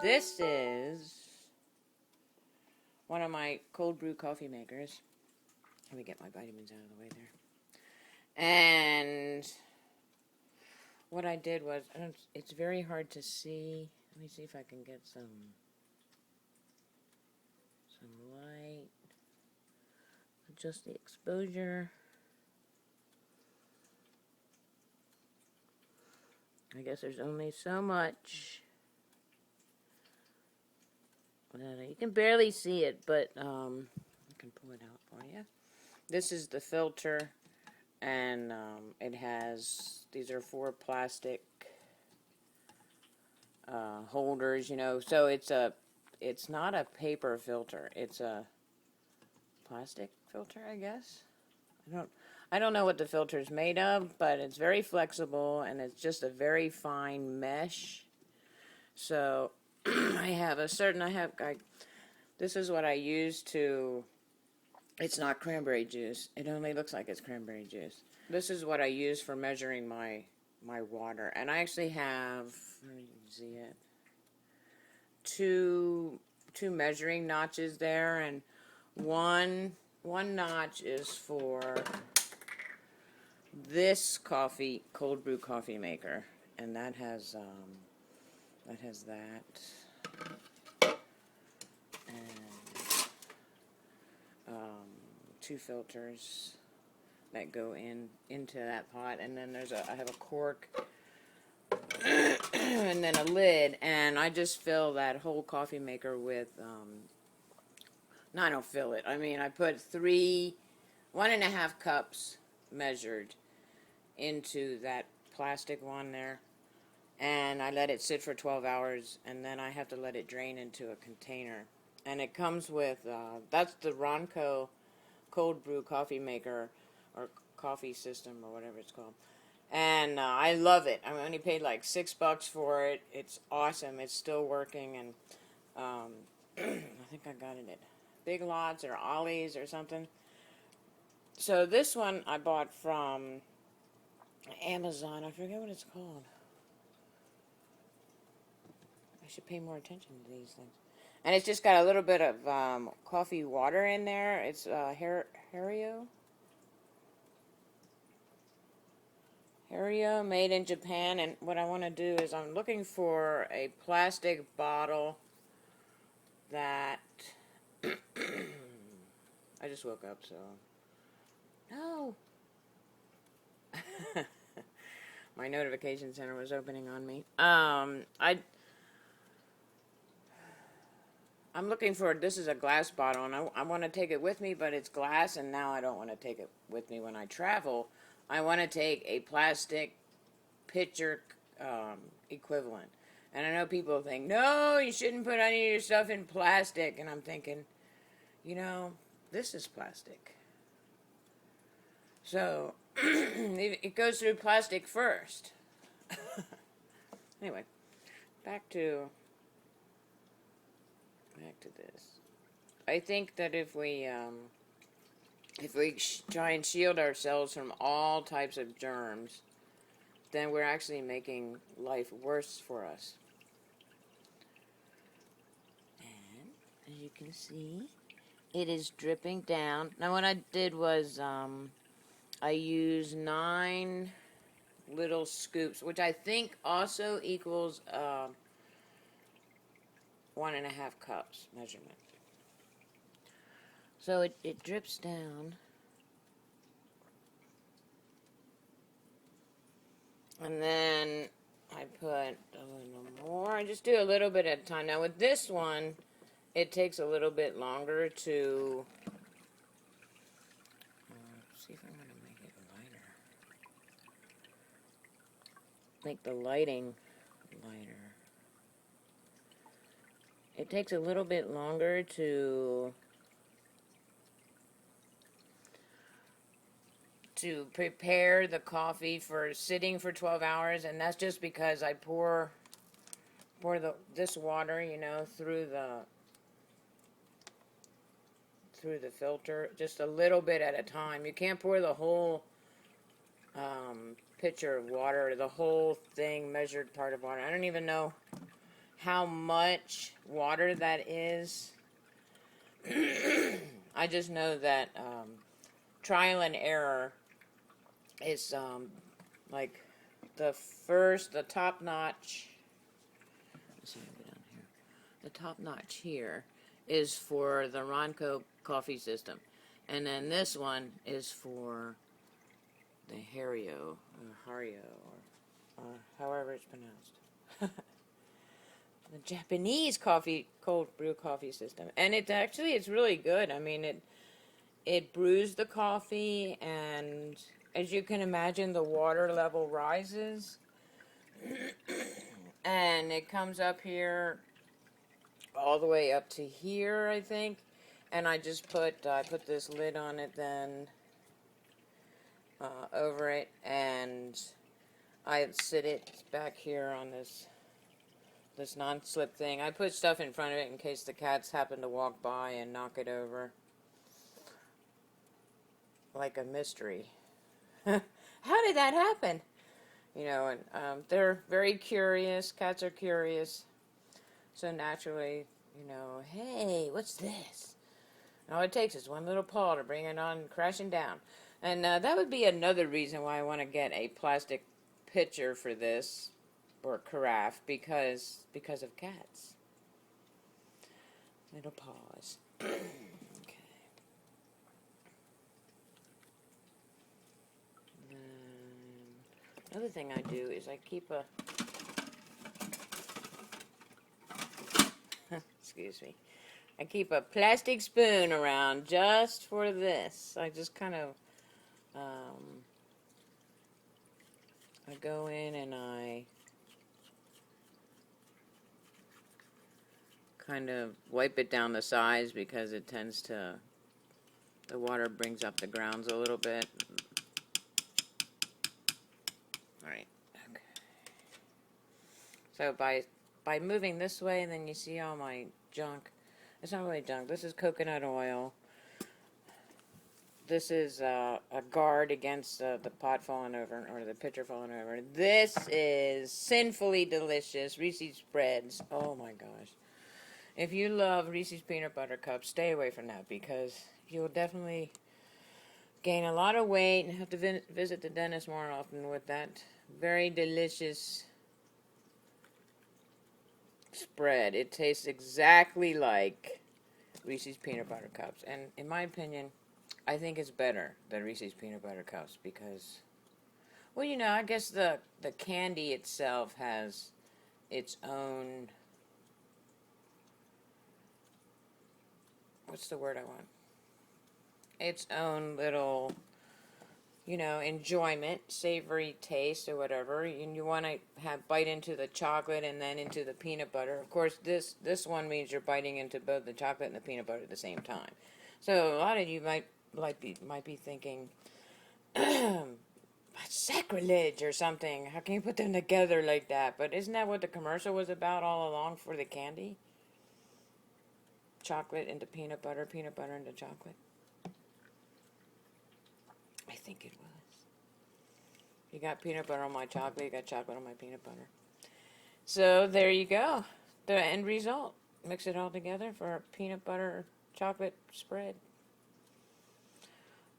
This is one of my cold brew coffee makers. Let me get my vitamins out of the way there. And what I did was, it's very hard to see. Let me see if I can get some light. Adjust the exposure. I guess there's only so much. You can barely see it, but I can pull it out for you. This is the filter, and it has, these are 4 plastic holders, you know. So it's not a paper filter. It's a plastic filter, I guess. I don't know what the filter is made of, but it's very flexible, and it's just a very fine mesh. So this is what I use to, it's not cranberry juice. It only looks like it's cranberry juice. This is what I use for measuring my water. And I actually have, let me see it, two measuring notches there, and one notch is for this cold brew coffee maker, and that has that, and 2 filters that go into that pot, and then I have a cork and then a lid, and I just fill that whole coffee maker with no, I don't fill it. I mean, I put 1.5 cups measured into that plastic one there, and I let it sit for 12 hours, and then I have to let it drain into a container. And it comes with, that's the Ronco cold brew coffee maker, or coffee system, or whatever it's called. And I love it. I only paid like $6 for it. It's awesome. It's still working, and I think I got it at Big Lots or Ollie's or something. So this one I bought from Amazon. I forget what it's called. I should pay more attention to these things. And it's just got a little bit of coffee water in there. It's Hario, made in Japan. And what I want to do is I'm looking for a plastic bottle that I just woke up, so no. My notification center was opening on me. I'm looking for, this is a glass bottle, and I want to take it with me, but it's glass, and now I don't want to take it with me when I travel. I want to take a plastic pitcher equivalent. And I know people think, no, you shouldn't put any of your stuff in plastic. And I'm thinking, you know, this is plastic. So, it goes through plastic first. Anyway, back to this. I think that if we try and shield ourselves from all types of germs, then we're actually making life worse for us. And as you can see, it is dripping down. Now what I did was I used 9 little scoops, which I think also equals 1.5 cups measurement. So it drips down. And then I put a little more. I just do a little bit at a time. Now with this one, it takes a little bit longer to, see if I'm going to make it lighter. Make the lighting lighter. It takes a little bit longer to prepare the coffee for sitting for 12 hours, and that's just because I pour this water, you know, through the filter, just a little bit at a time. You can't pour the whole pitcher of water, the whole thing, measured part of water. I don't even know how much water that is. I just know that trial and error is like the top notch. Let's see if I can get down here. The top notch here is for the Ronco coffee system, and then this one is for the Hario, or however it's pronounced. The Japanese cold brew coffee system, and it's really good. I mean, it brews the coffee, and as you can imagine, the water level rises, and it comes up here all the way up to here, I think. And I put this lid on it, then over it, and I sit it back here on this non-slip thing. I put stuff in front of it in case the cats happen to walk by and knock it over. Like a mystery. How did that happen? You know, and they're very curious. Cats are curious. So naturally, you know, hey, what's this? And all it takes is one little paw to bring it on crashing down. And that would be another reason why I want to get a plastic pitcher for this, or carafe, because of cats. Little paws. Okay. Another thing I do is I keep a excuse me. I keep a plastic spoon around just for this. I just kind of I go in and I kind of wipe it down the sides because it tends to, the water brings up the grounds a little bit. Alright, okay. So by moving this way, and then you see all my junk. It's not really junk. This is coconut oil. This is a guard against the pot falling over, or the pitcher falling over. This is sinfully delicious Reese's Spreads. Oh my gosh. If you love Reese's Peanut Butter Cups, stay away from that, because you'll definitely gain a lot of weight and have to visit the dentist more often with that very delicious spread. It tastes exactly like Reese's Peanut Butter Cups, and in my opinion, I think it's better than Reese's Peanut Butter Cups because, well, you know, I guess the candy itself has its own, what's the word I want? Its own little, you know, enjoyment, savory taste or whatever, and you want to bite into the chocolate and then into the peanut butter. Of course, this one means you're biting into both the chocolate and the peanut butter at the same time. So a lot of you might be thinking, sacrilege or something. How can you put them together like that? But isn't that what the commercial was about all along for the candy? Chocolate into peanut butter into chocolate. I think it was. You got peanut butter on my chocolate, you got chocolate on my peanut butter. So there you go. The end result. Mix it all together for a peanut butter chocolate spread.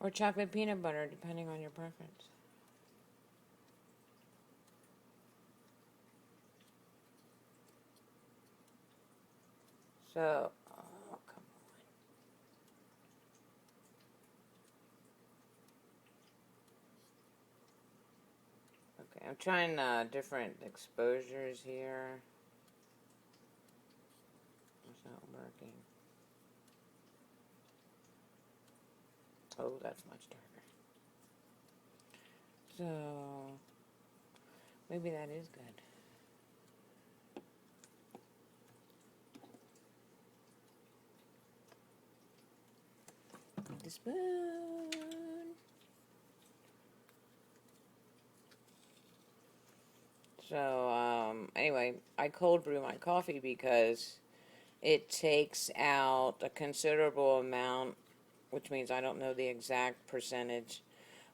Or chocolate peanut butter, depending on your preference. So, oh, come on. Okay, I'm trying different exposures here. It's not working. Oh, that's much darker. So, maybe that is good. The spoon. So, anyway, I cold brew my coffee because it takes out a considerable amount, which means I don't know the exact percentage,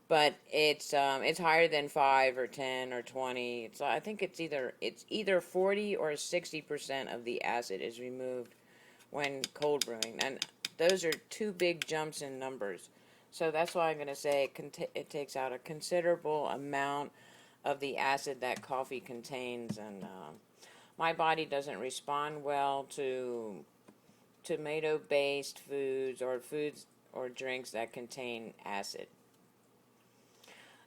but it's higher than 5 or 10 or 20. I think it's either 40 or 60% of the acid is removed when cold brewing, and those are two big jumps in numbers. So that's why I'm going to say it takes out a considerable amount of the acid that coffee contains, and my body doesn't respond well to tomato-based foods or drinks that contain acid.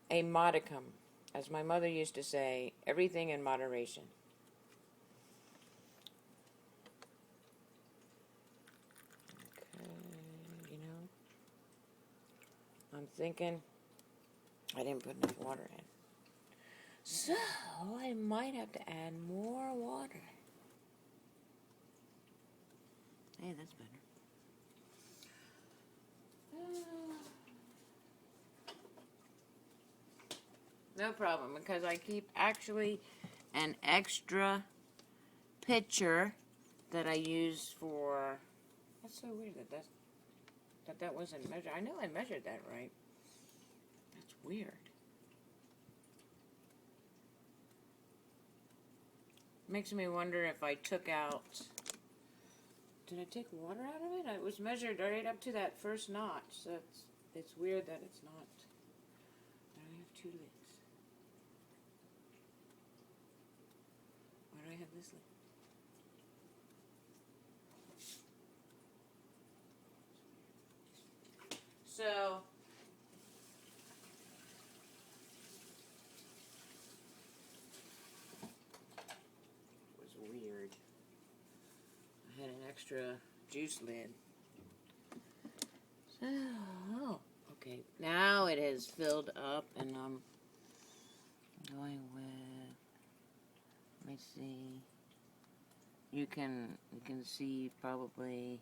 A modicum, as my mother used to say, everything in moderation. Okay, I'm thinking I didn't put enough water in. So, I might have to add more water. Hey, that's better. No problem, because I keep actually an extra pitcher that I use for... That's so weird that wasn't measured. I know I measured that right. That's weird. Makes me wonder if I took out... Did I take water out of it? It was measured right up to that first notch. So it's weird that it's not. I have two lids. Why do I have this lid? So it was weird. I had an extra juice lid. So, okay. Now it is filled up, and I'm going with. Let me see. You can see probably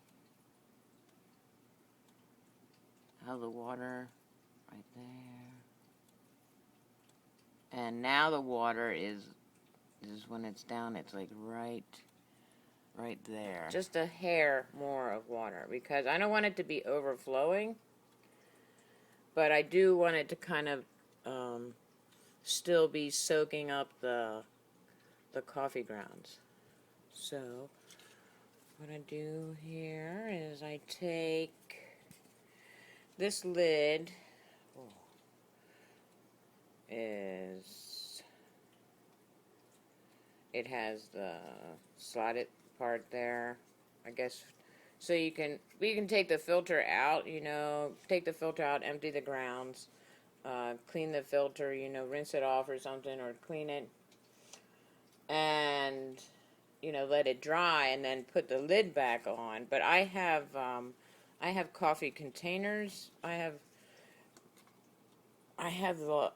how the water right there, and now the water is when it's down. It's like right there. Just a hair more of water, because I don't want it to be overflowing, but I do want it to kind of still be soaking up the coffee grounds. So what I do here is I take this lid. It has the slotted part there, I guess, so you can take the filter out, take the filter out, empty the grounds, clean the filter, rinse it off or something, or clean it, and let it dry, and then put the lid back on. But I have coffee containers. I have the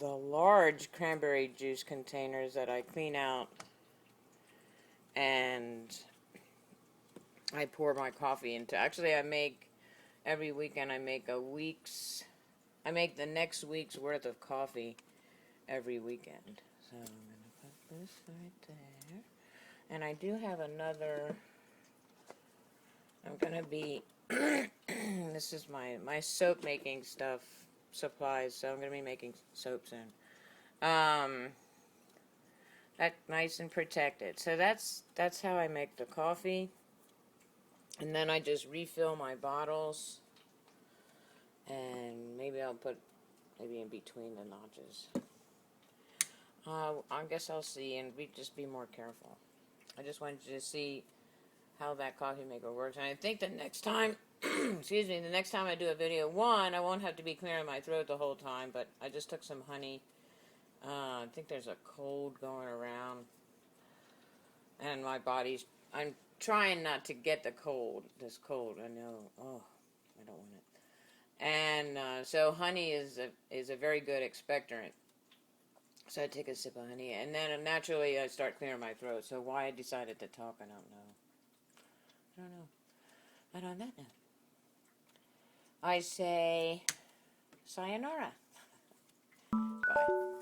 large cranberry juice containers that I clean out, and I pour my coffee into. Actually, every weekend I make the next week's worth of coffee every weekend. So I'm going to put this right there. And I do have another, I'm going to be, this is my soap making supplies, so I'm going to be making soap soon. That's nice and protected. So that's how I make the coffee. And then I just refill my bottles, and maybe I'll put in between the notches. I guess I'll see, and just be more careful. I just wanted you to see how that coffee maker works. And I think the next time, excuse me, the next time I do a video, I won't have to be clearing my throat the whole time, but I just took some honey. I think there's a cold going around, and my I'm trying not to get this cold. I know, I don't want it. And so honey is a very good expectorant. So I take a sip of honey, and then naturally I start clearing my throat. So why I decided to talk, I don't know. But on that note, I say sayonara. Bye.